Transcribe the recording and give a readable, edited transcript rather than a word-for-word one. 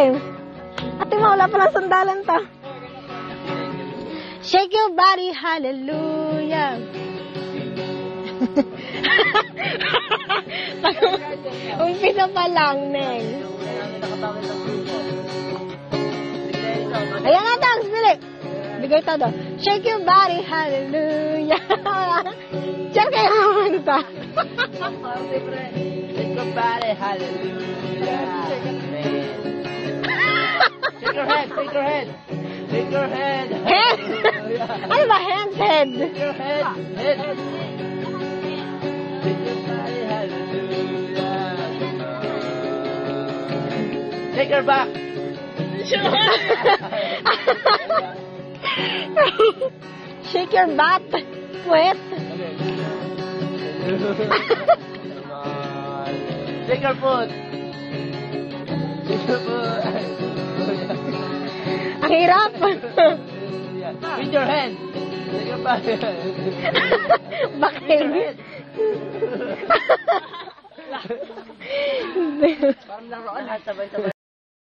Sige. Ate mo, wala palang sandalan to. Shake your body, hallelujah. Umpisa pa lang, Neng. Ayan na, Tangs, bili. Bigay todo. Shake your body, hallelujah. Diyan kayo ano ta? Shake your body, hallelujah. Shake your head, shake your head. Shake your head. Head? Ano ba? Hands, head. Shake your head. Head. Shake your body, hallelujah. Shake your back. Shake your butt. Wet. Shake your foot. Shake your foot. Ang hirap. With your hand. Shake your body. Bakit? Parang laruan, sabay-sabay.